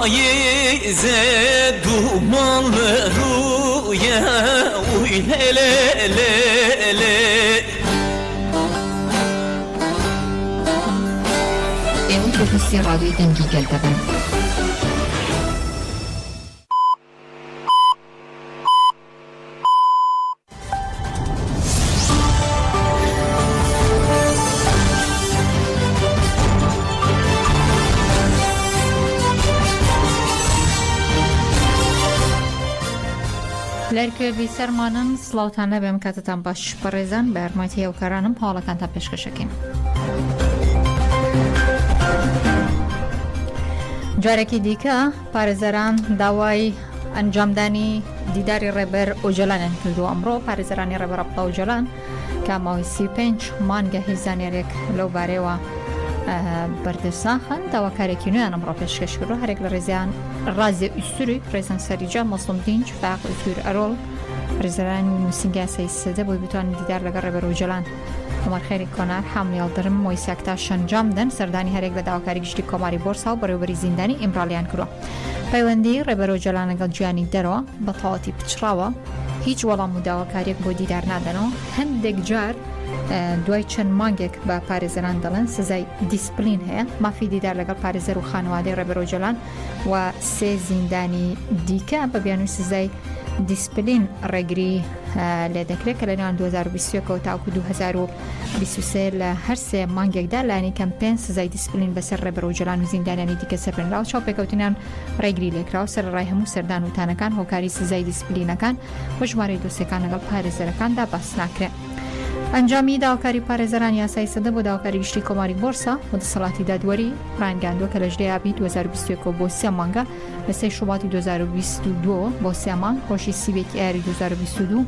پاییز دومانlı رویا وی له Emitrofisi Radyo Dengi Geltepen. لەرکێبی سەرمانم سڵاوتان لەبێم کاتتان باش بەڕێزان بە یارمەتی هێوکارانم هەواڵەکانتان پێشکەشەکەین. جارێکی دیکە پارێزەران داوای ئەنجامدانی دیداری ڕێبەر ئۆجەلانیان کردو. ئەمڕۆ پارێزەرانی ڕێبەر ڕەبڵە ئۆجەلان کە ماوەی 35 مانگە هیچ زانیارێک لەو بارەیەوە بەردەستناخن داواکارێکی نوێیان ئەمڕۆ پێشکەش کردو. هەرێک لە ڕێزیان ڕازێ ئوستوری ڕێزان سەریجا مەسڵم دینج فاق ئوستور ئەرۆڵ ڕێزەرانی نووسینگا سەیسەدە بۆی بتوانن دیدار لەگەڵ ڕێبەر ئۆجەلان کۆمارخێری کۆنار حامیڵدرم مۆیساکتا شەنجام دەن سەردانی هەرێک لە داواکاری گشتی کۆماری بۆرسا و بەڕێوەبەری زیندانی ئیمڕالیان کردووە. پەیوەندی ڕێبەر ئۆجەلان لەگەڵ گویانی دەرەوە بە تەواوەتی پچراوە، هیچ وەڵام و داواکاریەک بۆ دیدار نادەنەوە. هەندێک جار دوای چەند مانگێک بە پارێزەران دەڵێن سزای دیسپلین هەیە، مافی دیدار لەگەڵ پارێزەر و خانوادەی ڕێبەر ئۆجەلان و 3 زیندانی دیکە بە بیانووی سزای دیسپلین ڕێگری لێ دەکرێت کە لە نێوان 2021 تاوکو 2023 لە هەر 3 مانگێکدا لانی کەمپێن سزای دیسپلین بەسەر ڕێبەر ئۆجەلان و زیندانیانی دیکە سەرپێنراوە. چاو پێکەوتنیان ڕێگری لێکراوە سەرڕای هەموو سەردان وتانەکان هۆکاری سزای دیسپلینەکان بە ژمارەی دۆسیەکان لەگەڵ پارێزەرەکاندا باس ناکرێت. ئەنجامی داواکاری پارێزەران یاسای سەدە بۆ داواکاری گشتی کۆماری بۆرسا و دەسەڵاتی دادوەری ڕانگاندووە کە لە ژدەی ئابی 2021 بۆ 3 مانگە لە 3 شوباتی 2022 بۆ 3 مانگ، خۆشی سیبێکی ئایاری 2022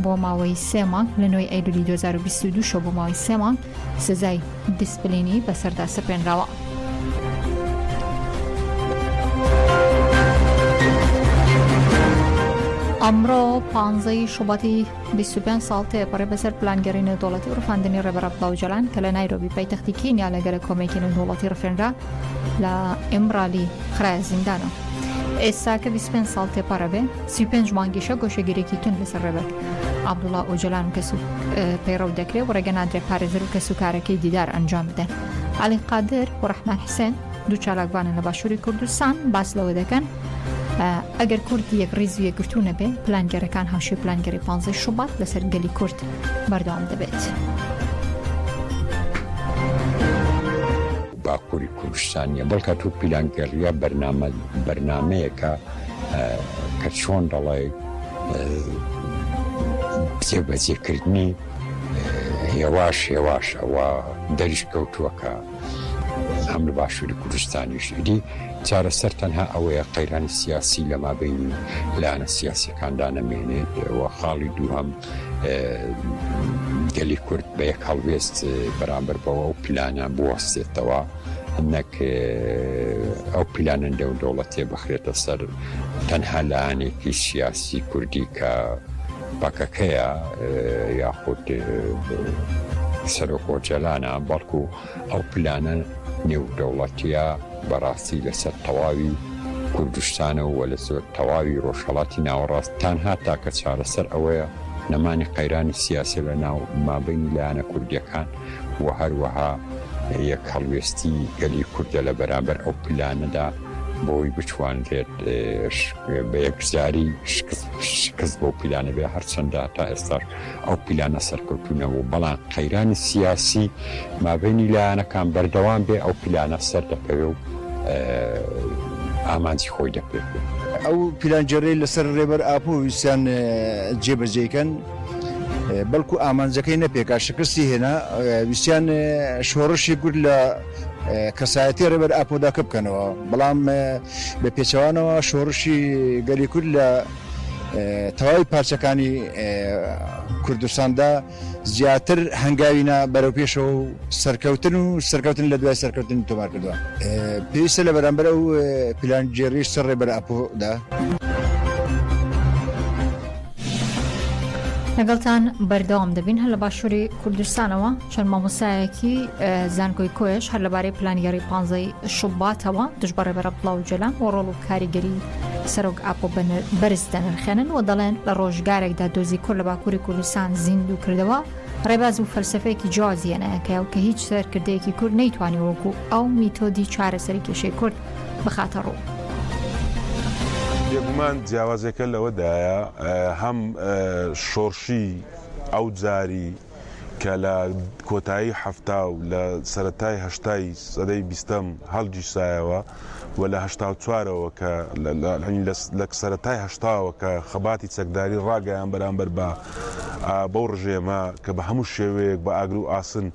بۆ ماوەی 3 مانگ، لە 9 ئەیلولی 2022 شۆ بۆ ماوەی 3 مانگ سزای دیسپلینی بەسەردا سەپێنراوە. ئەمڕۆ 15 شوباتی 25 ساڵ تێپەڕێ بەسەر پلانگەری نێودەوڵەتی و ڕفاندنی ڕێبەر ڕەبڵە ئۆجەلان کە لە نایرۆبی پایتەختی کینیا لەگەلە کۆمەکی نێودەوڵەتی ڕفێنرا لە ئیمڕالی خرایە زیندانە. ئێستا کە 25 ساڵ تێپەڕە بێ 35 مانگیشە گۆشەگیرێکی تون لەسەر ڕێبەر عەبدوڵڵا ئۆجەلان و کەس و پەیڕەو دەکرێت و ڕێگە نادرێت پارێزەر و کەسوکارەکەی دیدار ئەنجام بدەن. عەلی قادر و ڕەحمان حوسێن دوو چالاکبانن لە باشووری کوردستان باس لەوە دەکەن ئەگەر کوردی یەک ڕێز و یەکگرتوو نەبێ پلانگەرەکان هاوشێ پلانگەری 15 شوبات لەسەر گەلی کورد بەردەوام دەبێت. باکووری کوردستانیە بەڵکە تو پلانگەریە بەرنامەیەکە کە چۆن دەڵێ جێبەجێکردنی هێواش ئەوە دەریش کەوتووەکە ئەم لە باشووری کوردستانیشدی چارەسەر تەنها ئەوەیە قەیرانی سیاسی لە مابینی لایەنە سیاسیەکاندا نەمێنێت و خاڵی دووهەم گەلی کورد بە یەک هەڵوێست بەرامبەر بەوە و پلانە بوەستێتەوە نەک ئەو پلانە نێودەوڵەتیە بەخرێتە سەر تەنها لایەنێکی سیاسی کوردی کە باکەکەیە یاخود سەرۆک ئۆجەلانە، بەڵکو ئەو پلانە نێودەوڵەتیە بەڕاستی لەسەر تەواوی کوردستانە و لەسەر تەواوی ڕۆژهەڵاتی ناوەڕاست تانها تاکە چارەسەر ئەوەیە نەمانی قەیرانی سیاسی لە ناو مابینی لایەنە کوردیەکان و هەروەها یەک هەڵوێستی گەلی کوردە لە بەرامبەر ئەو پلانەدا بۆی بتوانرێت بە یەکجاری شکست بۆ پلانە بێ هەرچەندە تا ئێستاش ئەو پلانە سەرکەوتوونەوە، بەڵام قەیرانی سیاسی مابینی لایەنەکان بەردەوام بێ ئەو پلانە سەر دەکەوێ و ئامانجی خۆی دەپێت. ئەو پلانجێڕەی لەسەر ڕێبەر ئاپۆ ویسیان جێبەجێکەن بەڵکو ئامانجەکەی نەپێکا شکستی هێنا ویسیان شۆڕشی گورد لە کەسایەتی ڕێبەر ئاپۆداکە بکەنەوە، بەڵام بە پێچەوانەوە شۆڕشی گەلی کورد لە تەواوی پارچەکانی کوردستاندا زیاتر هەنگاوینە بەرەو پێشەوە و سەرکەوتن لە دوای سەرکەوتن تۆمار کردووە. پێویستە لە بەرامبەر ئەو پلانجێڕیش سەر ڕێبەر ئاپۆدا لەگەڵتان بەردەوام دەبین هەر لە باشووری کوردستانەوە چەند مامۆستایەکی زانکۆی کۆیش هەر لەبارەی پلانیگەری 15 شوباتەوە دژبەڕێ بەرە بڵاو جەلان و ڕۆڵ و کاریگەری سەرۆک ئاپۆ بەرز دەنرخێنن و دەڵێن لە ڕۆژگارێکدا دۆزی کورد لە باکووری کوردستان زیندوو کردەوە ڕێباز و فەلسفەیەکی جیازیەنەکە کە هیچ سەرکردەیەکی کورد نەیتوانی وەکو ئەو میتۆدی چارەسەری کێشەی کورد بخاتە ڕوو. بێگومان جیاوازەکە لەوەدایە هەم شۆڕشی ئەو جاری کە لە کۆتایی هەفتا و لە سەرەتای هەشتای سەدەی بیستەم هەڵگیشایەوە و لە هەشتا و چوارەوە کە لە سەرەتای هەشتاوە کە خەباتی چەکداری ڕاگەیان بەرامبەر بە بەو ڕژێمە کە بە هەموو شێوەیەک بە ئاگر و ئاسن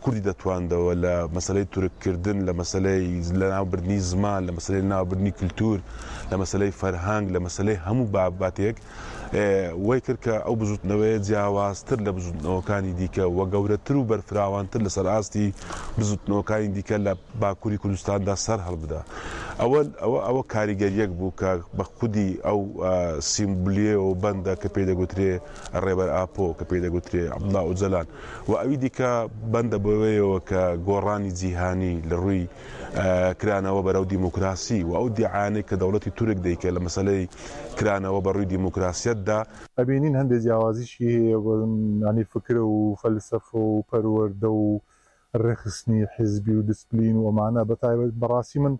کوردی دەتواندەوە لە مەسەلەی تورککردن لە مەسەلەی لە ناوبردنی زمان لە مەسەلەی ناوبردنی کللتور لە مەسەلەی فەرهەنگ لە مەسەلەی هەموو باباتێک وای کرد کە ئەو بزوتنەوەی جیاوازتر لە بزوتنەوەکانی دیکە وە گەورەتر و بەرفراوانتر لەسەر ئاستی بزوتنەوەکانی دیکە لە باکووری کوردستاندا سەر هەڵبدا. ئەوە کاریگەریەک بوو کە بە خودی ئەو سیمبلیەوە بەندە کە پێی دەگوترێ ڕێبەر ئاپۆ کە پێی دەگوترێ عەبدوڵڵا ئۆجەلان و ئەوی دیکە بەندە بەوەیەوە کە گۆڕانی جیهانی لە ڕووی کرانەوە بەرەو دیموکراسی و ئەو دیعانەی کە دەوڵەتی تورک دەیکە لە مەسەلەی کرانەوە بە ڕووی دیموکراسیەتدا ئەبینین هەندێک جیاوازیشی هەیە ینی فکرە و فەلسەفە و پەروەردە و ڕێخستنی حیزبی و دیسپلین و ئەمانە بەتایبەت بەڕاستی من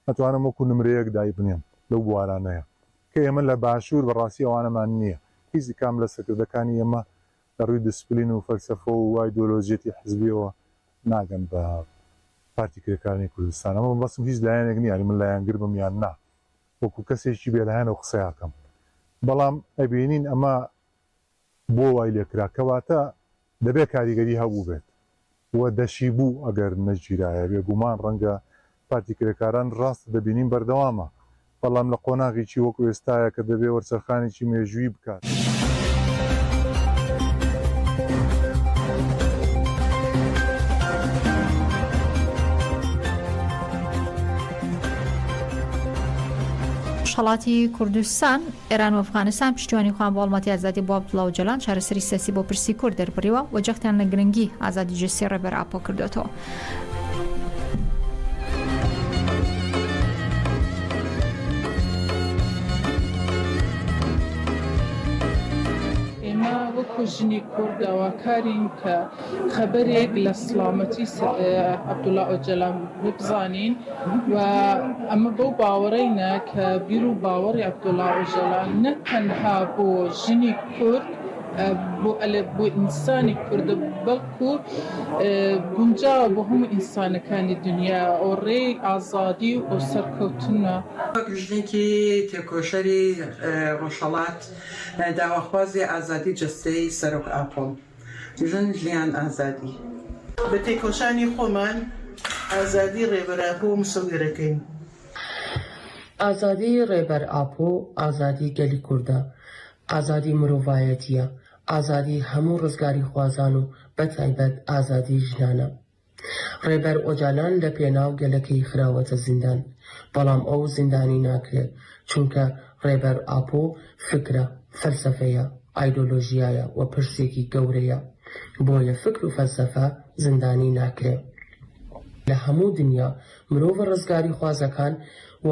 نەتوانم وەکو نمرەیەک دای بنێم لەو بوارانەیە کە ئێمە لە باشوور بەڕاستی ئەوانەمان نییە هیچی کام لە سەرکردەکانی ئێمە لە ڕووی دیسپلین و فەلسەفە و ئایدۆلۆژیەتی حیزبیەوە ناگەن بە پارتی کرێکارانی کوردستان. ئەمە بەسم هیچ لایەنێک نییە من لایەنگر بم یان نا وەکو کەسێکی بێلایەنە و قسەیاکەم بەڵام ئەبینین ئەمە بۆ وای لێکرا کەواتە دەبێت کاریگەری هەبوو بێت وە دەشی بوو ئەگەر نەگیرایە بێگومان ڕەنگە پارتی کرێکاران ڕاست دەبینین بەردەوامە بەڵام لە قۆناغێکی وەکو ئێستایە کە دەبێت وەرچەرخانێکی مێژووی بکات. هەڵاتی کوردستان ئێران و ئەفغانستان پشتیوانی خوان بۆ هەڵمەتی ئازادی بۆ عەبدوڵڵا ئۆجەلان چارەسەری سیاسی بۆ پرسی کورد دەربڕیوە و جەختیان لە گرنگی ئازادی جەستی ڕێبەر ئاپۆ کردوێتەوە. وەکو ژنی کوردەوە کارین کە خەبەرێک لە سڵامەتی عەبدوڵڵا ئۆجەلان ببزانین و ئەمە بەو باوەڕینە کە بیر و باوەڕی عەبدوڵڵا ئۆجەلان نە تەنها بۆ ژنی کورد بۆ ئینسانی کوردە بەڵکو گونجاوە بۆ هەموو ئینسانەکانی دنیا ئەو ڕێی ئازادی و سەرکەوتنە. ژنێکی تێکۆشەری ڕۆژهەڵات داواخوازی ئازادی جەستەی سەرۆک ئاپۆ ژن ژیان ئازادی بە تێکۆشانی خۆمان ئازادی ڕێبەر ئاپۆ مسەویرەکەین. ئازادی ڕێبەر ئاپۆ ئازادی گەلی کووردە، ئازادی مرۆڤایەتیە، ئازادی هەموو ڕزگاری خوازان و بەتایبەت ئازادی ژنانە. ڕێبەر ئۆجەلان لە پێناو گەلەکەی خراوەتە زیندان بەڵام ئەو زیندانی ناکرێت چونکە ڕێبەر ئاپۆ فکرە، فەلسەفەیە، ئایدۆلۆژیایە و پرسێکی گەورەیە بۆیە فکر و فەلسەفە زیندانی ناکرێت. لە هەموو دنیا مرۆڤ ڕزگاری خوازەکان و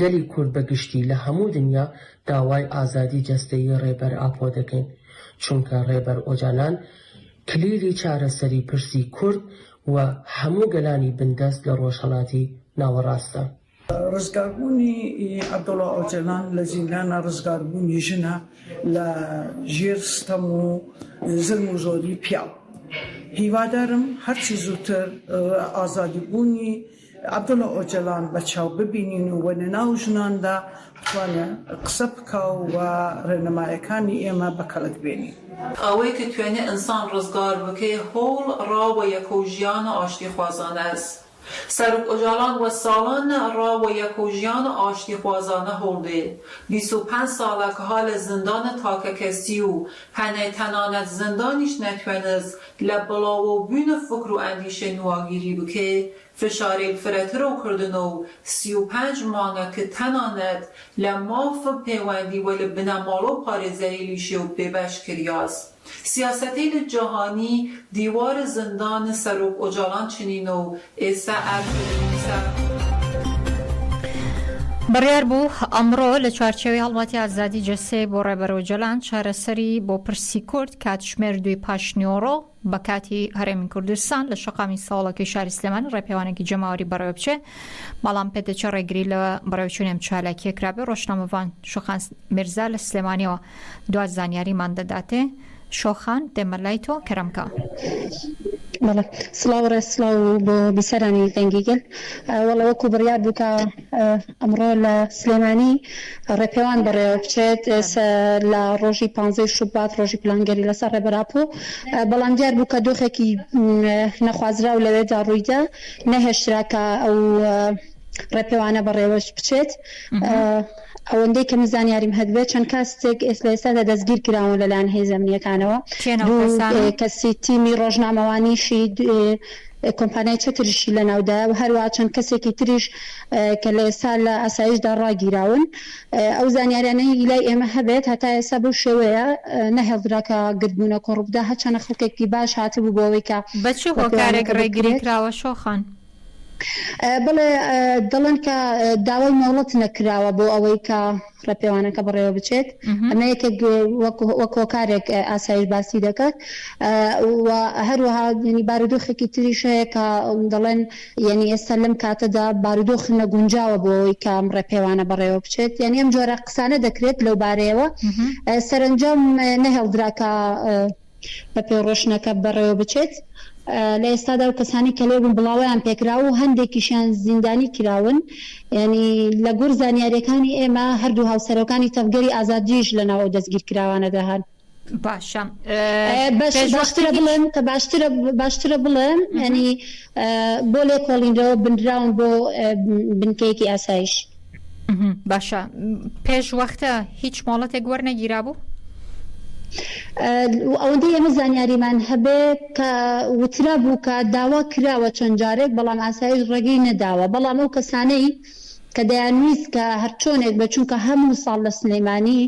گەلی کورد بەگشتی لە هەموو دنیا داوای ئازادی جەستەیی ڕێبەر ئاپۆ دەکەین چونکە ڕێبەر ئۆجەلان کلیلی چارەسەری پرسی کورد و هەموو گەلانی بندەست لە ڕۆژهەڵاتی ناوەڕاستە. ڕزگاربوونی عەبدوڵڵا ئۆجەلان لە زیندانە ڕزگاربوونی ژنە لە ژێر ستەم و زلم و زۆری پیاو. هیوادارم هەرچی زووتر ئازادیبوونی عەبدوڵڵا ئۆجەلان بە چاو ببینین و وە نێناو ژناندا بتوانێت قسە بکە و ڕێنەمایەکانی ئێمە بەکەڵک بێنین. ئەوەی کە توێنێ ئینسان ڕزگار بکەی هەوڵ ڕاوە یەکە و ژیانە ئاشتی خوازانە است. سەرۆک ئۆجەلان وە ساڵانە ڕاوە یەکە و ژیانە ئاشتی خوازانە هەوڵدێ 25 ساڵە کە هالە زندانە تاکەکەسی و هەنێ تەنانەت زندانیش نەتوێنست لە بڵاوە بوونە فکر و ئەندیشە نواگیری بکێ فشاری فراتر و کردن و 35 مانگه که تناند لماف پیوندی و لبنامالو پارزهی لیشه و ببش کریاز. سیاستی جهانی دیوار زندان سروک اجالان چنین و ایسا بڕیار بوو ئەمڕۆ لە چوارچێوەی هەڵمەتی ئازادی جەستەی بۆ ڕێبەر ئۆجەلان چارەسەری بۆ پرسی کورد کاتژمێر 2 پاشنیۆڕۆ بە کاتی هەرێمی کوردستان لە شەقامی ساڵەکەی شاری سلێمانی ڕێپێوانێکی جەماوەری بەڕێوە بچێ بەڵام پێدەچە ڕێگری لە بەڕێوەچوونێم چالاکیە کرابێ ڕۆژنامەوان شۆخان میرزا لە سلێمانیەوە دوا زانیاریمان دەداتێ شۆخان دێمە لای تۆ کەرەمکە. بەڵێ سڵاو ڕێسڵاو بۆ بیسەرانی دەنگیگەل وەڵە وەکو بڕیار بوو کە ئەمڕۆ لە سلێمانی ڕێپێوان بەڕێوە بچێت لە ڕۆژی 15 شوبات ڕۆژی پلانگەری لەسەر ڕێبەراپۆ بەڵام دیار بوو کە دۆخێکی نەخوازرا و لەوێدا ڕوویدا نەهێشترا کە ئەو ڕێپێوانە بەڕێوەش بچێت ئەوەندەی کە مزانیاریم هەدبێت چەند کەسێک ئێستا دەستگیر کراون لەلایەن هێزە ئەمنیەتانەوە کەسی تیمی ڕۆژنامەوانیشی کۆمپانیای چەتریشی لە ناودایە و هەروە چەند کەسێکی تریش کە لە ئێستا لە ئاسایشدا ڕاگیراون ئەو زانیاریانەی لای ئێمە هەبێت هەتا ئێستا بەو شێوەیە نەهێڵدراکە گرتبوونە کۆڕووبدا هەچەنە خەڵکێکی باش هاتبوو بۆ ئەوەی کە بەچی هۆکارێک ڕێگری کراوە شۆخان بڵێ دەڵێن کە داوای مۆڵەت نەکراوە بۆ ئەوەی کە ڕێپێوانەکە بەڕێوە بچێت ئەمە یەکێک وەک هۆکارێک ئاسایش باسی دەکات و هەروەها ینی بارودۆخێکی تریش هەیە کە دەڵێن یعنی ئێستا لەم کاتەدا بارودۆخ نەگونجاوە بۆ ئەوەی کە ئەم ڕێپێوانە بەڕێوە بچێت یعنی ئەم جۆرە قسانە دەکرێت لەو بارەیەوە سەرنجام نەهێڵدراکە بەپێڕۆشنەکە بەڕێوە بچێت لە ئێستادا و کەسانی کە لێبوون بڵاویان پێکراوە و هەندێکیشیان زیندانی کراون ینی لە گۆر زانیاریەکانی ئێمە هەردوو هاوسەرەکانی تەفگەری ئازادیش لەناو دەستگیر کراوانەدا هەن باشە باشترە بڵێن کە باشترە بڵێن ینی بۆ لێ کۆڵینەوە بنراون بۆ بنکەیەکی ئاسایش باشە پێش وەختە هیچ مۆڵەتێک وەرنەگیرا بوو ئەوەندەی ئێمە زانیاریمان هەبێ کە وترا بوو کە داوا کراوە چەند جارێک بەڵام ئاسایش ڕێگەی نەداوە بەڵام ئەو کەسانەی کە دەیانویست کە هەرچۆنێک بچونکە هەموو ساڵ لە سلێمانی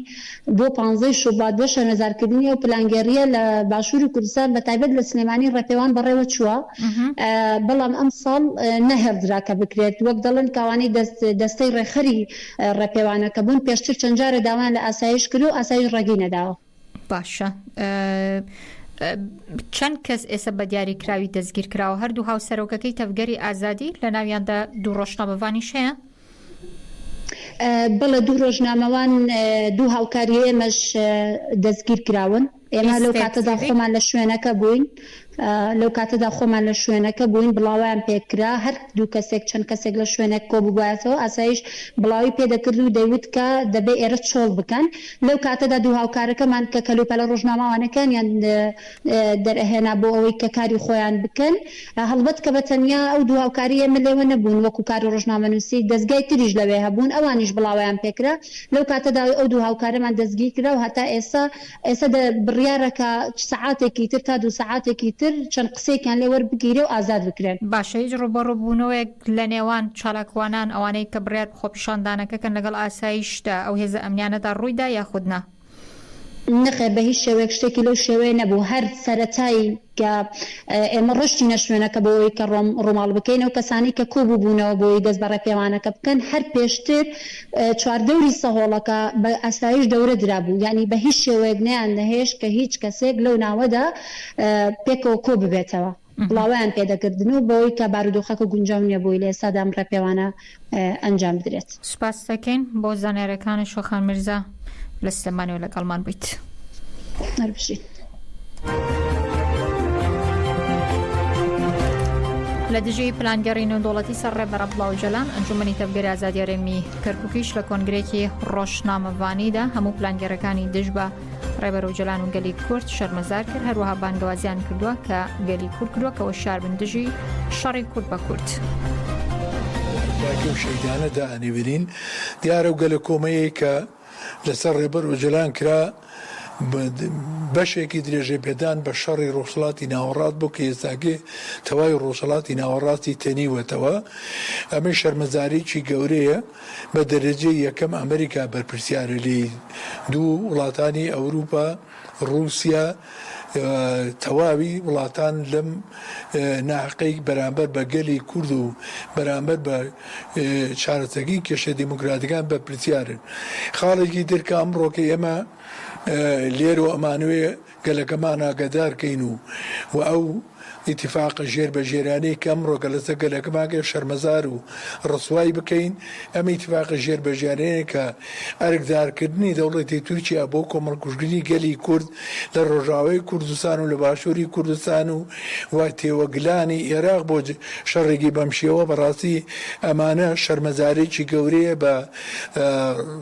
بۆ 15 شوبات بۆ شەرمەزارکردنی و پلانگەریە لە باشووری کوردستان بەتایبەت لە سلێمانی ڕێپێوان بەڕێوە چووە بەڵام ئەم ساڵ نەهێڵدراکە بکرێت وەک دەڵێن کاوانی دەستەی ڕێخەری ڕێپێوانەکە بوون پێشتر چەند جارە داوان لە ئاسایش کرد و ئاسایش ڕێگەی نەداوە باشە چەند کەس ئێستا بە دیاریکراوی دەستگیر کراوە هەردوو هاوسەرۆکەکەی تەفگەری ئازادی لە ناویاندا دوو ڕۆژنامەوانیش هەیە بەڵێ دوو ڕۆژنامەوان دوو هاوکاری ئێمەش دەستگیر کراون ئێمە لەو کاتەدا خۆمان لە شوێنەکە بووین لەو کاتەدا خۆمان لە شوێنەکە بووین بڵاویان پێکرا هەر دوو کەسێک چەند کەسێک لە شوێنێک کۆ ببوایەتەوە ئاسایش بڵاوی پێدەکرد و دەیوت کە دەبێ ئێرە چۆڵ بکەن لەو کاتەدا دوو هاوکارەکەمان کە کەلوپەلە ڕۆژنامەوانەکانیان دەرەهێنا بۆ ئەوەی کە کاری خۆیان بکەن هەڵبەت کە بەتەنیا ئەو دوو هاوکاری ئێمە لێوە نەبوون وەکو کاری ڕۆژنامەنووسی دەستگای تریش لەوێ هەبوون ئەوانیش بڵاویان پێکرا لەو کاتەدا ئەو دوو هاوکارەمان دەستگیر کرا و هەتا ئێستا بڕیارەکە سەعاتێکی تر تا 2 سەعاتێکی تر چەند قسێکیان لێ وەربگیرێ و ئازاد بکرێن باشە هیچ ڕوبەڕووبوونەوەیەک لە نێوان چالاکوانان ئەوانەی کە بڕیار خۆپیشاندانەکەکەن لەگەڵ ئاسایشدا ئەو هێزە ئەمنیانەدا ڕوویدا یاخودنا نەخێ بە هیچ شێوەیەک شتێکی لەو شێوەیە نەبوو هەر سەرەتایی کە ئێمە ڕشتی نەشوێنەکە بۆەوەی کە ڕۆماڵ بکەین و کەسانی کە کۆبوو بوونەوە بۆی دەست بە ڕێپێوانەکە بکەن هەر پێشتر چواردەوری سەهۆڵەکە بە ئاسایش دەورە درابوو یعنی بە هیچ شێوەیەک نەیان نەهێش کە هیچ کەسێک لەو ناوەدا پێکەوە کۆ ببێتەوە بڵاویان پێدەکردن و بۆی کە بارودۆخەکە گونجاو نییە بۆی لە ئێستادا ئەم ڕێپێوانە ئەنجام بدرێت سوپاس دەکەین بۆ زانیاریەکانی شۆخان میرزا لە سلێمانی و لەگەڵمان بوویت لە دژی پلانگەڕی نێودوڵەتی سەر ڕێبەر عەبدوڵڵا ئۆجەلان ئەنجومەنی تەفگەری ئازادی هەرێمی کەرکووکیش لە کۆنگرێکی ڕۆژنامەوانیدا هەموو پلانگەرەکانی دژ بە ڕێبەر ئۆجەلان و گەلی کورد شەرمەزار کرد هەروەها بانگەوازیان کردووە کە گەلی کورد کردووە کەەوە شاربن دژی شەڕی کورد بە کورد و شەیدانە دائەنێبرین دیارە و گەلە کۆمەیە کە لەسەر ڕێبەر ئۆجەلان کرا بەشێکی درێژێ پێدان بە شەڕی ڕۆژهەڵاتی ناوەڕات بوو کە ئێستاگێ تەواوی ڕۆژهەڵاتی ناوەڕاستی تەنیوەتەوە. ئەمەی شەرمەزارێکی گەورەیە بە دەرەجەی یەکەم ئەمریکا بەرپرسیارە لێی دوو وڵاتانی ئەوروپا رووسیا تەواوی وڵاتان لەم ناحقەی بەرامبەر بە گەلی کورد و بەرامبەر بە چارەسەگی کێشە دیموکراتیەکان بەرپرسیارن. خاڵێکی ترکە ئەمڕۆکە ئێمە لێرە ئەمانوێ گەلەکەمان ئاگادارکەین و ئەو ئیتیفاقە ژێر بە ژێرانەی کە ئەمڕۆکە لەسەر گەلەکەماگە شەرمەزار و ڕسوایی بکەین. ئەمە ئیتیفاقە ژێر بە ژێرانەیە کە ئەرکدارکردنی دەوڵەتی تورکیا بۆ کۆمەڵکوژگری گەلی کورد لە ڕۆژاوای کوردستان و لە باشووری کوردستان و وای تێوەگلانی عێراق بۆ شەڕێکی بەم شێوە بەڕاستی ئەمانە شەرمەزارێکی گەورەیە بە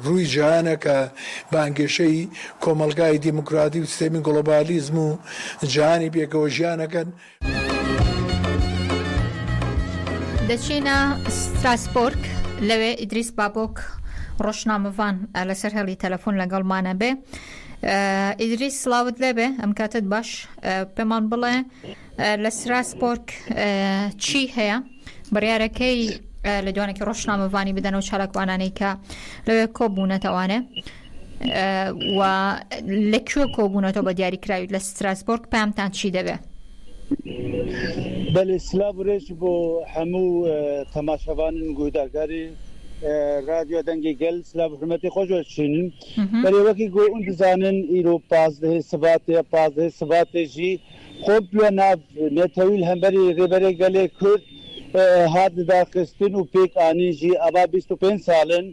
ڕووی جیهانە کە بانگێشەی کۆمەلگای دیموکراتی و سیستەمی گلۆبالیزم و جیهانی پێکەوە ژیانەکەن. دەچینە ستراسبورگ لەوێ ئیدریس بابۆک ڕۆژنامەوان لەسەر هەڵی تەلەفۆن لەگەڵمانە بێ. ئیدریس سڵاوت لێبێ ئەم کاتت باش پێمان بڵێ لە ستراسبورگ چی هەیە بڕیارەکەی لە دوانێکی ڕۆژنامەوانی بدەنەوە چالاکوانانەی کە لەوێ کۆبوونەتەوانێ و لەکوێ کۆبوونەتەوە بە دیاریکراوی لە ستراسبورگ پامتان چی دەبێ؟ بەێ سلااو ڕێژ بۆ هەموو تەماشەوانن گوهداگاری رادیۆ دەنگی گەل سلااو حرمەتی خۆششینن بەێوەکی گۆ ئون دزانن ئیرۆ پازدەهێ سباتێ پازدەهێ سباتێژی خۆب لە ناو نێتەویل هەمبەری ڕێبەرێ گەلێ کورد هات داخستن و پێک ئانیژی ئەوا 25 ساڵن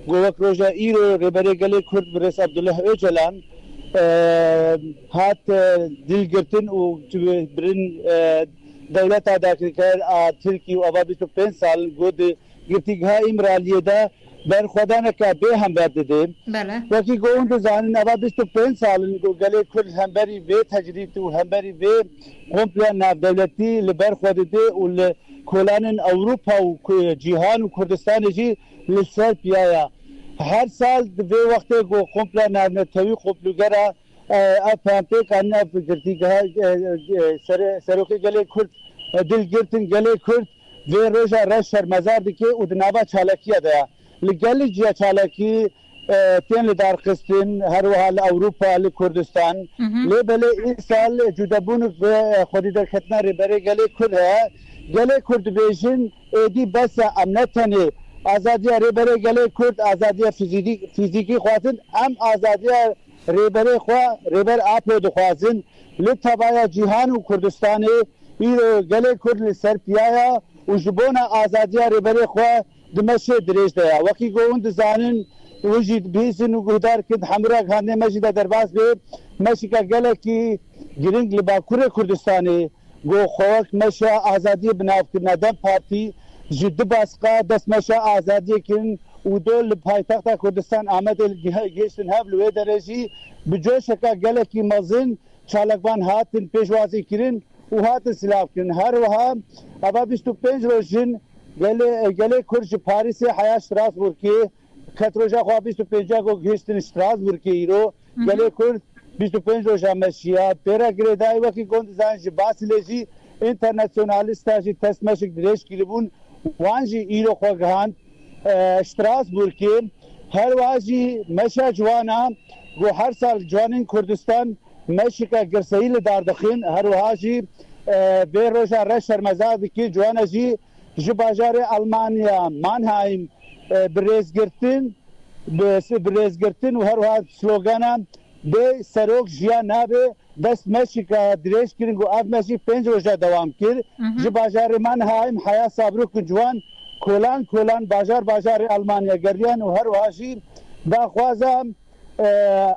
گۆوەک ڕۆژە ئیرۆ ڕێبەرێ گەلێ کورد برێس عەبدوڵڵاه ئۆجەلان هات دلگرتن و برن دەولەت داکردکار ترکی و ئەوا 25 ساڵ گۆ گرتیگها ئیمرالیەدا بەرخوادانەکە بێ هەمبەر دەدێن وەکی گۆون دەزانن ئەوا 25 ساڵن گەلێ کورد هەمبەری بێ تەجریت و هەمبەری بێ کۆمپلیان ناودەولەتی لەبەرخوا دەدێ و لە کۆلانن ئەوروپا و جیهان و کوردستانێژی لەسەر پیایە هەر ساڵ دوێ وەختێ گۆ کۆمپلا ناونەتەوی خۆپلوگەرە ئەپانتێکان نافگرتیگەها سەرۆکی گەلێ کورد دلگرتن گەلێ کورد vê roja reş şermezar dike û di nava çalakiya de ya li gelî ciya çalakî tên li darxistin her wiha li Ewropa li Kurdistan lê belê îsal cudebûn ve xwedî derketina rêberê gelê Kurd heye gelê Kurd dibêjin êdî besa em ne tenê azadiya rêberê gelê Kurd azadiya fîzîkî xwazin em azadiya rêberê xwe rêber apê dixwazin li tevaya cîhan û Kurdistanê îro gelê Kurd li ser piyaya û ji bona azadiya rêberê xwe di meşê dirêj de ya wekî got hûn dizanin wî jî bihîzin û guhdar kir hemûrek handê me jî de derbas bê meşika gelekî giring li Bakurê Kurdistanê got xwewek meşa azadiyê binavkirina Dem Partî ji du basqa destmeşa azadiyê kirin û do li paytexta Kurdistan Amedê gêştin hev li wê derê jî bi coşeka gelekî mezin çalakvan hatin pêşwazî kirin û hatin silav kirin her wiha eva 25 rojin gelê Kurd ji Parîsê heya Strasburgê ket roja xwe 25 got gihîştin Strasburgê îro gelê Kurd 25 roja meşiya pêra girêdayî wekî got dizanîn ji Basilê jî internasyonalîsta jî test meşik dirêj kiribûn wan jî îro xwe gihand Strasburgê her wiha jî meşa ciwana got her sal ciwanên Kurdistan meşika girseyî li dar dixin her wiha jî vê roja reş şermezar dikir ciwana jî ji bajarê Almanya Mannheim birêzgirtin û her wiha slogana bê serok jiyan nabe dest meşika dirêj kirin got ev meşî 5 roja dewam kir ji bajarê Mannheim heya sabrok û ciwan kolan bajarê Almanya geriyan û her wiha jî daxwaza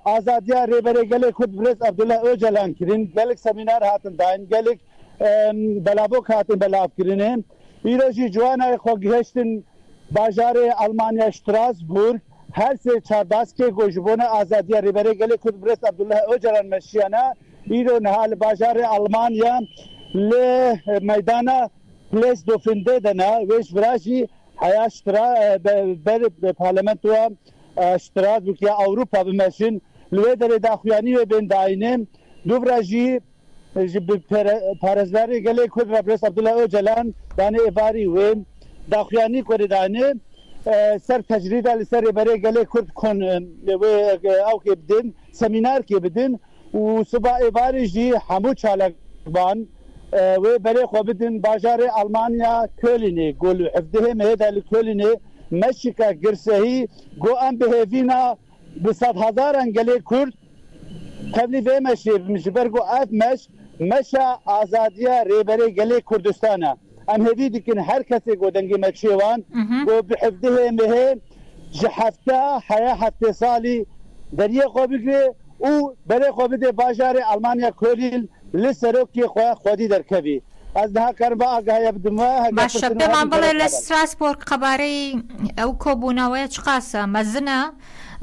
azadiya rêberê gelê Kurd Birêz Abdullah Öcalan kirin gelek semînar hatin dayîn gelek belavok hatin belavkirinê îro jî ciwanayê xwe gihêştin bajarê Almanya Strasburg her sê çardaskê got ji bona azadiya rêberê gelê Kurd Birêz Abdullah Öcalan meşiyana îro niha li bajarê Almanya li meydana Place Dauphine de ne wê ji vira jî heya ber parlamentoya Strasburg ya Ewropa bimeşin لێ دەرێ داخوایانی وێ بێن داینێ دووڕژی پارێزگاری گەلێ کورد ڕەبرێس عەبدوڵڵا ئۆجەلان دانێ ئێواری وێن داخوایانی کورددانێ سەر تەجریدا لەسەر ڕێبەرێ گەلێ کورد کۆن ئەو کێ بدن سەمینارکێ بدن و سوبا ئێوارێژی هەموو چالەکبان وێ بەرێ خۆ بدن باژارێ ئەڵمانیا کۆلینێ گۆل حفدهێ مەهێدا لە کۆلینێ مەشکە گرسەهی گۆ ئەم بهێڤینا بسەد هەزاران گەلێ کورد قبلی وێ مەشێ مژبەرگۆ ئەف مەشە ئازادیە ڕێبەرێ گەلێ کوردستانە ئەم هێوی دیکن هەر کەسێک گۆ دەنگی مەچێوان بۆ بحفدهێ مهێ ji hefte heya heftê salî deriyê xwe bigirê û berê xwe bide bajarê Almanya Kolîl li serokê xwe xwedî derkevî. Ez niha karim vê agahiya bidim we باشە پێمان بڵێ لە ستراسبۆرگ قەبارەی ئەو کۆبوونەوەیە چ قاسە مەزنە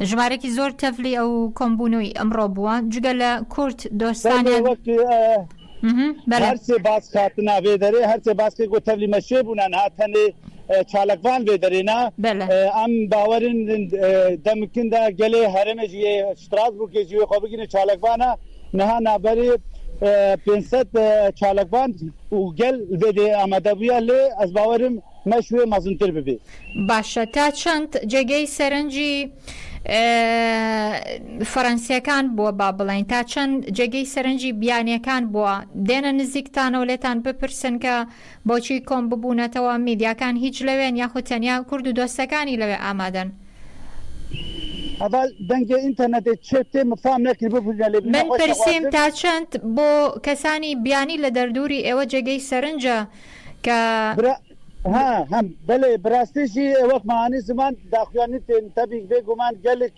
ژمارێکی زۆر تەفلی ئەو کۆمبوونەوەی ئەمڕۆ بووە جگە لە کورد دۆستانیان هەرچێ باس هاتنا vê derê herçê baskê got tevlî meşê bûnan hattenê çalakvan vê derêna em bawerin demikin de gelê herêmê jî Strasbourgê jî wê xwe bigîne çalakvana niha naberê 500 çalakvan û gel vê dê amedebûya lê ez bawerim meş wê mezintir bibe. باشە تا چەند جێگەی سەرنجی فەرەنسیەکان بووە با بڵین تا چەند جێگەی سەرنجی بیانیەکان بووە دێنە نزیکتانەوە لێتان بپرسن کە بۆچی کۆم ببوونەتەوە میدیاکان هیچ لەوێن یاخود تەنیا کورد و دۆستەکانی لەوێ ئامادەن ئەڤال دەنگێ ئینتەرنێتێ چێتێ مفام نەکرد ببوونە لێ من پرسیم تا چەند بۆ کەسانی بیانی لە دەردووری ئێوە جێگەی سەرنجە کە هم بله براستیشی وقت معانی زمان داخوانی تین تبیک به گمان گلک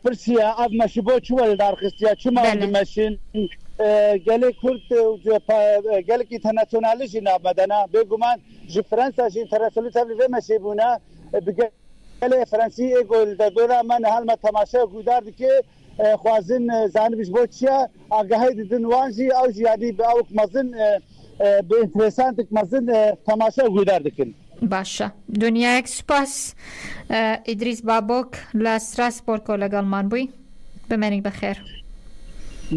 پرسیا اب مشبو چوال دارخستیا چما ماشین گلک کرد گلک اینترناسیونالی جی نامدنا به گمان جی فرانسا جی اینترناسیونالی تبلی به مشبونا گله فرانسی اگول دولا من حال ما تماشا گودار که خوازن زانبش بوچیا آگاهی دیدن وانجی او جیادی به اوک مزن به انترسانتك مزن تماشا گودار دکن باشە دنیایەک سوپاس ئیدریس بابۆک لە ستراسبۆرگ لەگەڵمان بووی بمێنی بەخێر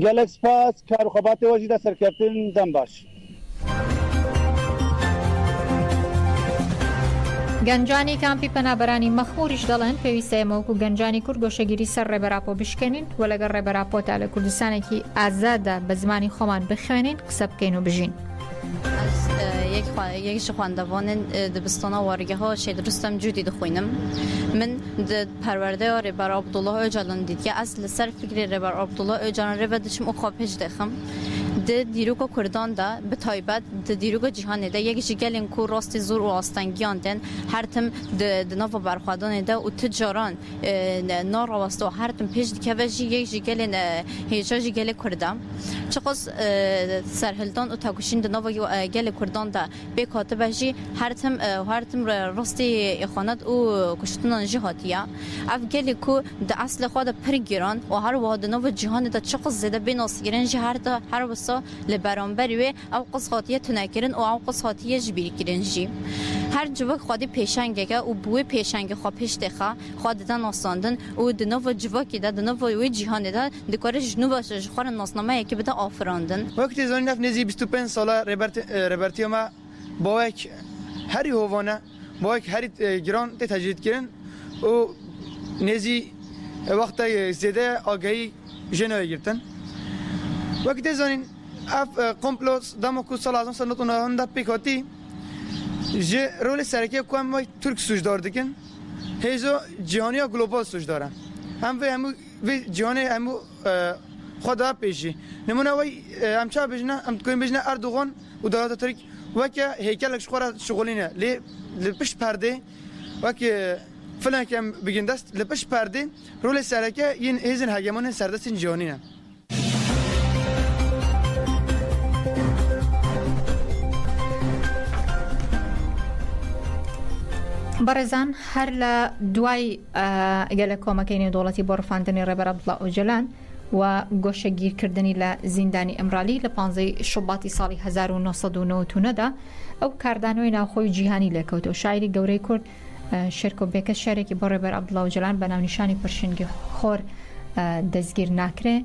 گەلێک سپاس کاروخەباتی وەژی دە سەرکەوتن دەم باش گەنجانی کامپی پەنابەرانی مەخموریش دەڵێن پێویستە ئێمەوەکو گەنجانی کورد گۆشەگیری سەر ڕێبەراپۆ بشکێنین و لەگەڵ ڕێبەراپۆتا لە کوردستانێکی ئازادە بە زمانی خۆمان بخوێنین قسە بکەین و بژین یەکیش خواندەوانن دبستانە وەرگەها شێ درستم جوودی دخوێنم من پەروەردەیە ڕێبەر عەبدوڵڵا ئۆجەڵان دیتکە ئەس لەسەر فکری ڕێبەر عەبدوڵڵا ئۆجەڵان ڕێبە دچم ئەو خوا پێش دەخم د دیروگا کردان دا به تایبەت د دیروگا جیهان دا یەکیشی گەلێن کو ڕاستی زۆر و ئاستەنگیان دێن هەرتم د ناڤ بەرخوادانێ دا و تجاران ناڕاوەستە و هەرتم پێش دیکەڤەژی یەکیشی گەلێن هێژاژی گەلێ کوردا چقەس سەرهەلدان و تاکوشین د ناڤ گەلێ کوردان دا بێ کاتبەژی هەرتم ڕاستی ئێخوانەت و کوشتنان جی هاتیە ئەف گەلێ کو د ئەسلە خوا دا پڕ گیران و هەروەها د ناڤ جیهان دا چقەس زێدە بێ ناسگیرن جی هەر وسا لبرانبری و او قص خاطیه تنکرین و او قص خاطیه جبیر کرین جی هر جوک خودی پیشنگه که او بوی پیشنگه خوا پیش دخه خودتان ناساندن و دنو جوکی ده دنو و جهان ده دکار جنوب خور ناسنامه که بده آفراندن وقتی زنی نف نزی 25 ساله ربرتی ما با یک هری هوانه با یک هری گران تجدید کردن و نزی وقت زیاده آگاهی جنوی گرفتن وقتی زنین اف کمپلوس داموکو سالازم سنتون هنده پیکاتی ج رول سرکی کوام وای ترک سوجدار دکن هیزو جهانی و گلوبال سوجدارن هم وی جهانی همو خدا پیشی نمونه وای همچه بجنه هم تکوین بجنه اردوغان و دولت ترک وکه هیکلش خورا شغلینه لپش پرده وکه فلان که بگین دست لپش پرده رول سرکی این هیزن هگمان سردست جهانی نه بەڕێزان هەر لە دوای گەلە کۆمەکەی نێودوڵەتی بۆ ڕفاندنی ڕێبەر عەبدوڵڵا ئۆجەلان و گۆشەگیرکردنی لە زیندانی ئەمرالی لە 15 شوباتی ساڵی 1990دا ئەو کاردانەوەی ناوخۆی جیهانی لێکەوتەوە شاعری گەورەی کورد شرک و بێکە شارێکی بۆ ڕێبەر عەبدوڵڵا ئۆجەلان بە ناونیشانی پرشنگی خۆر دەستگیر ناکرێ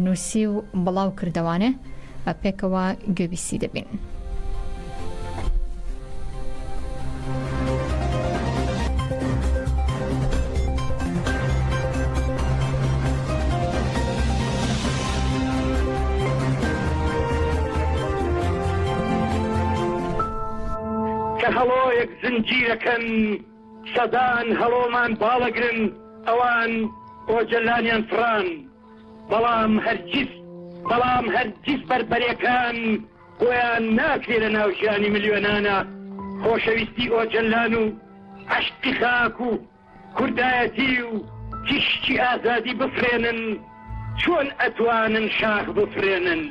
نووسی و بڵاو کردوانێ پێکەوە گوێبیسی دەبین. هەڵۆیەک زنجیرەکەن سەدان هەڵۆمان باڵەگرن ئەوان ئۆجەلانیان فران بەڵام هەرگیز بەربەرەکان خۆیان ناکرێ لە ناوژیانی ملیۆنانە خۆشەویستی ئۆجەلان و عەشقی خاک و کوردایەتی و تیشتی ئازادی بفرێنن چۆن ئەتوانن شاخ بفرێنن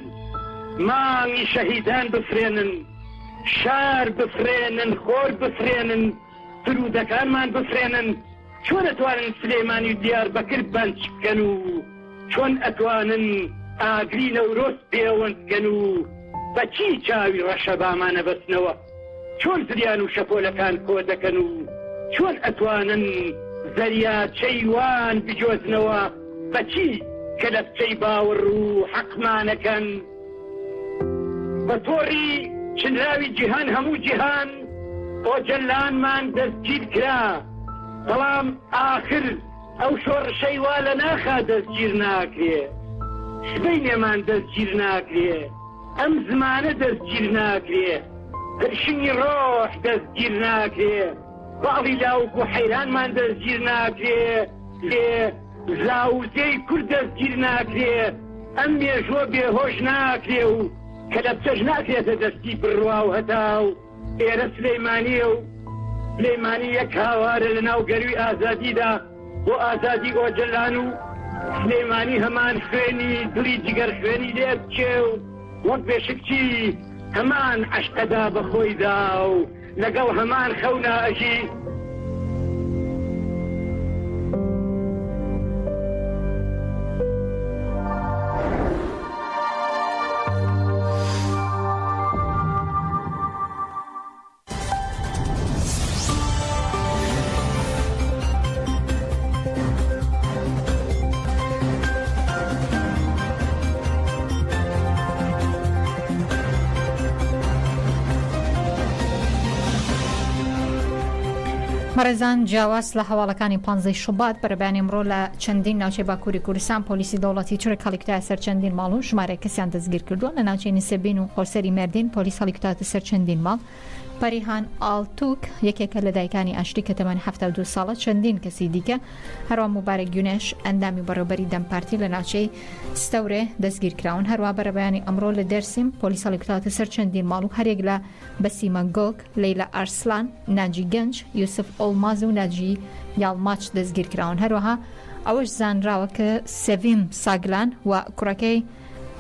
مانگی شەهیدان بفرێنن شار بفرێنن خۆر بفرێنن فرودەکانمان بفرێنن چۆن ئەتوانن سلێمانی و دیار بەکر بەنچ بکەن و چۆن ئەتوانن ئاگری نەورۆز پێوەندکەن و بەچی چاوی ڕەشەبامانە بەستنەوە چۆن زریان و شەپۆلەکان کۆ دەکەن و چۆن ئەتوانن زەریاچەی وان بجۆزنەوە بەچی کە لە بچەی باوەڕ و حەقمانەکەن بە تۆڕی چنراوی جیهان هەموو جیهان ئۆجەلانمان دەستگیر کرا بەڵام ئاخر ئەو شۆڕشەی وا لە ناخا دەستگیر ناکرێ سبەی نێمان دەستگیر ناکرێ ئەم زمانە دەستگیر ناکرێ پرشنگی ڕۆح دەستگیر ناکرێ باڵی لاوک و حەیرانمان دەستگیر ناکرێ لێ زاوزەی کورد دەستگیر ناکرێ ئەم مێژوە بێهۆش ناکرێ و کە لە بچەش ناکرێتە دەستی بڕوا و هەتا و ئێرە سلەیمانیە و سلەیمانی یەک هاوارە لە ناو گەروی ئازادیدا بۆ ئازادی ئۆجەلان و سلەیمانی هەمان خوێنی دڵی جگەر خوێنی لێ بچێ و وەک بێشکچی هەمان عەشقەدا بەخۆیدا و لەگەڵ هەمان خەونا ئەژی مەڕێزان جیاواز لە هەواڵەکانی 15 شوبات بەرەبیانی ئەمڕۆ لە چەندین ناوچەی باکووری کوردستان پۆلیسی دەوڵەتی تورک هەڵیکوتایە سەر چەندین ماڵ و ژمارە کەسیان دەستگیر کردووە لە ناوچەی نسێبین و خۆسەری مێردین پۆلیس هەڵیکوتاتە سەر چەندین ماڵ. پەریهان ئاڵتوک یەکێکە لە دایکانی ئاشتی کە تەمەنی 72 ساڵە چەندین کەسی دیکە هەروە مبارەک گونێش ئەندامی بەڕێوەبەری دەمپارتی لە ناوچەی ستەورێ دەستگیر کراون. هەروە بەرەبیانی ئەمڕۆ لە دەرسیم پۆلیس هەڵیکوتاتە سەر چەندین ماڵ و هەرێک لە بەسیمە گۆک لەیلە ئارسلان ناجی گەنج یوسف ئۆڵماز و ناجی یاڵماچ دەستگیر کراون. هەروەها ئەوەش زانراوە کە سەڤیم ساگلان و کوڕەکەی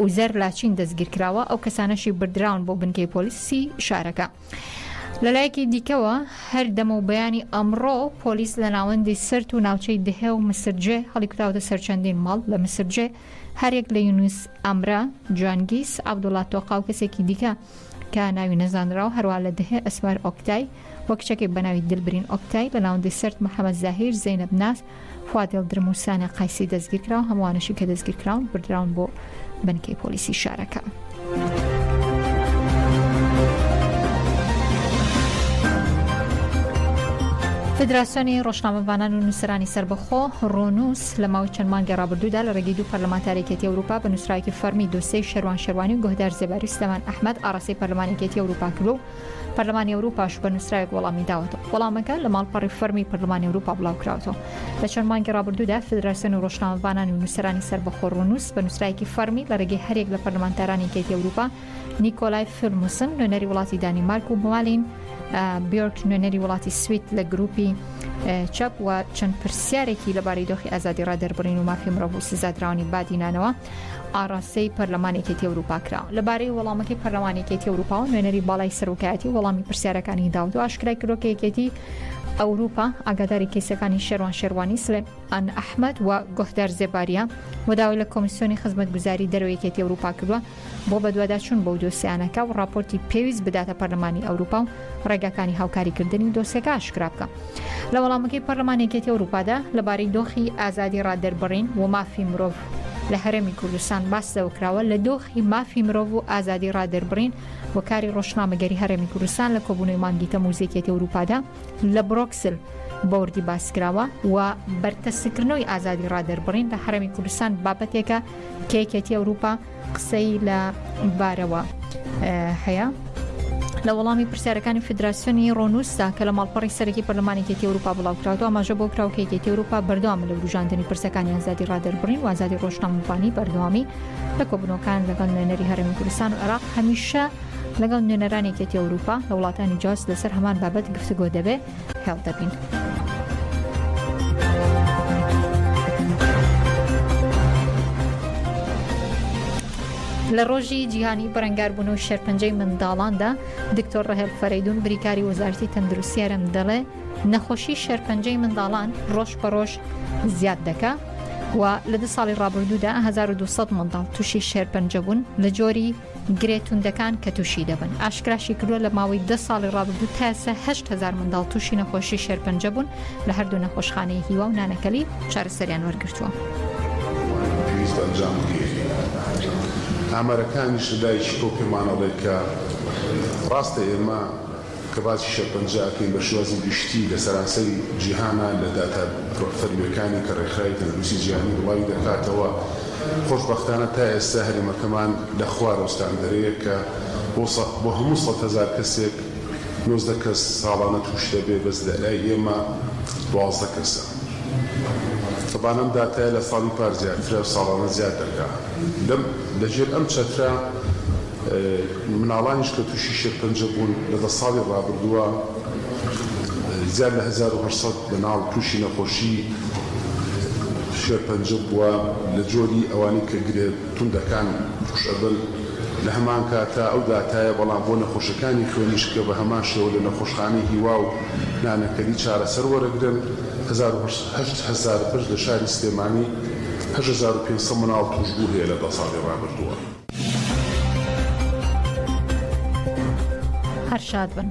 وزەر لاچین دەستگیر کراوە ئەو کەسانەشی بردراون بۆ بنکەی پۆلیسی شارەکە. لەلایەکی دیکەوە هەر دەمە و بەیانی ئەمڕۆ پۆلیس لە ناوەندی سرد و ناوچەی دهێ و مسرجێ هەڵیکوتاوتە سەر چەندین ماڵ لە مسرجێ هەرێک لە یونوس ئەمرا جوانگیس عەبدوڵڵا تۆقا و کەسێکی دیکە کە ناوی نەزانراوە هەروە لە دهێ ئەسمار ئۆکتای وەک کچێکی بەناوی دلبرین ئۆکتای لە ناوەندی سرد محەممەد زاهیر زەینەب ناس فوادێڵ درموسانە قایسی دەستگیر کراوە هەمووانشی کە دەستگیر کراون بردراون بۆ بنکەی پۆلیسی شارەکە. فدراسیۆنی ڕۆژنامەوانان و نووسرانی سربەخۆ ڕۆنووس لە ماوەی چەند مانگی ڕابردوودا لە ڕێگەی دوو پەرلەمانتاریەتی ئەوروپا بە نووسراوێکی فەرمی دۆسیەی شەروان شەروانی و گۆهدار زێباری سلێمان ئەحمەد ئاڕاستەی پەرلەمانێتیەتی ئەوروپا کردو و پەرلەمانی ئەوروپاش بە نووسراوێک وەڵامی داوەتەوە. وەڵامەکە لە ماڵپەڕی فەرمی پەرلەمانی ئەوروپا بڵاو کراوەتەوە. لە چەند مانگی ڕابردوودا فدراسیۆنی ڕۆژنامەوانان و نووسرانی سربەخۆ ڕۆنووس بە نووسراوێکی فەرمی لە ڕێگەی هەرێک لە پەرلەمانتارانێتی ئەوروپا نیکۆلای فیلموسن نوێنەری وڵاتی دانیمارک و مالین بیۆرک نوێنەری وڵاتی سوید لە گروپی چەپ و چەند پرسیارێکی لەبارەی دۆخی ئازادی ڕادەربڕین و مافی مرۆڤ و سزادراوانی بادینانەوە ئاڕاستەی پەرلەمانێکێتی ئەوروپا کراوە. لەبارەی وەڵامەکەی پەرلەمانێکێتی ئەوروپا و نوێنەری باڵای سەرۆکایەتی وەڵامی پرسیارەکانی داوت و ئاشکرای کردۆکە یەکێتی ئەوروپا ئاگاداری کەیسەکانی شێروان شێروانی سلێمان ئەحمەد و گۆهدار زێباریە و داوای لە کۆمیسیۆنی خزمەتگوزاری دەرەوەیەکێتی ئەوروپا کردووە بۆ بەدواداچوون بەو دۆسیانەکە و راپۆرتی پێویست بداتە پەرلەمانی ئەوروپا و ڕێگاکانی هاوکاریکردنی دۆسیەکە ئاشکرا بکە. لە وەڵامەکەی پەرلەمانێکێتی ئەوروپادا لەبارەی دۆخی ئازادی ڕادەربڕین و مافی مرۆڤ لە هەرێمی کوردستان باس دەوکراوە لە دۆخی مافی مرۆڤ و ئازادی ڕادەربڕین و کاری ڕۆژنامەگەری هەرێمی کوردستان لە کۆبوونەوەی مانگی تەمووزێکێتی ئەوروپادا لە بڕۆکسل بەوردی باسکراوە و بەرتەسکردنەوەی ئازادی ڕادەربڕین لە هەرێمی کوردستان بابەتێکە کەیەکێتی ئەوروپا قسەی لە بارەوە هەیە. لە وەڵامی پرسیارەکانی فدراسیۆنی ڕۆنووسدا کە لە ماڵپەڕی سەرەکی پەرلەمانێکێتی ئەوروپا بڵاوکراوەوە ئاماژە بۆ کراوکەیەکێتی ئەوروپا بەردەوامە لە وروژاندنی پرسەکانی ئازادی ڕادەربڕین و ئازادی ڕۆژنامەنووسانی بەردەوامی لە کۆبوونەوەکان لەگەڵ نوێنەری هەرێمی کوردستان و عێراق هەمیشە لەگەڵ نوێنەرانێکێتی ئەوروپا لە وڵاتانی جیاواز لەسەر هەمان بابەت گفتوگۆ دەبێ هێڵ دەبین. لە ڕۆژی جیهانی بەرەنگاربوون و شێرپەنجەی منداڵاندا دکتۆر ڕەهێل فەرەیدون بریکاری وەزارەتی تەندروستی هەرێم دەڵێ نەخۆشی شێرپەنجەی منداڵان ڕۆژ بەڕۆژ زیاد دەکا و لە 2 ساڵی ڕابردوودا 1200 منداڵ تووشی شێرپەنجە بوون لە جۆری گرێتوندەکان کە تووشی دەبن. ئاشکراشی کردووە لە ماوەی 10 ساڵی ڕابردوو تا ئێستا 8,000 منداڵ تووشی نەخۆشی شێرپەنجە بوون لە هەردوو نەخۆشخانەی هیوا و نانەکەلی چارەسەریان وەرگرتووە. ئامارەکانیش لەدایکی تۆ پێمانەڵێت کە ڕاستە ئێمە کە باسی شێرپەنجەکەین بە شێوازی گشتی لە سەرانسەری جیهانە لە داتا فەرمیەکانی کە ڕێکخراوی تەندروستی جیهانی وڵاوی دەکاتەوە خۆشبەختانە تا ئێستا هەرێمەکەمان لە خوار وەستاندەرەیە کە بۆ هەموو 100,000 کەسێک 90 کەس ساڵانە توش دەبێ بەس لە لای ئێمە 12 کەسە. طبعاً داتای لە ساڵی پار زیاترە و ساڵانە زیاد دەکات. لەژێر ئەم چەترا مناڵانیش کە تووشی شێرپەنجە بوون لە 10 ساڵی ڕابردووە زیاد لە 1800 مناڵ تووشی نەخۆشی شێرپەنجە بووە لە جۆری ئەوانی کە گرێتوندەکان توش ئەبن لە هەمان کاتە ئەو داتایە بەڵام بۆ نەخۆشەکانی خوێنیش کە بە هەمان شێوە لە نەخۆشخانەی هیوا و نانەکەلی چارەسەر وەرەگرن 8,000 پشت لە شاری سلێمانی 8,500 مناڵ توش بوو هەیە لە 10 ساڵی ڕابردووە. هەر شاد بن.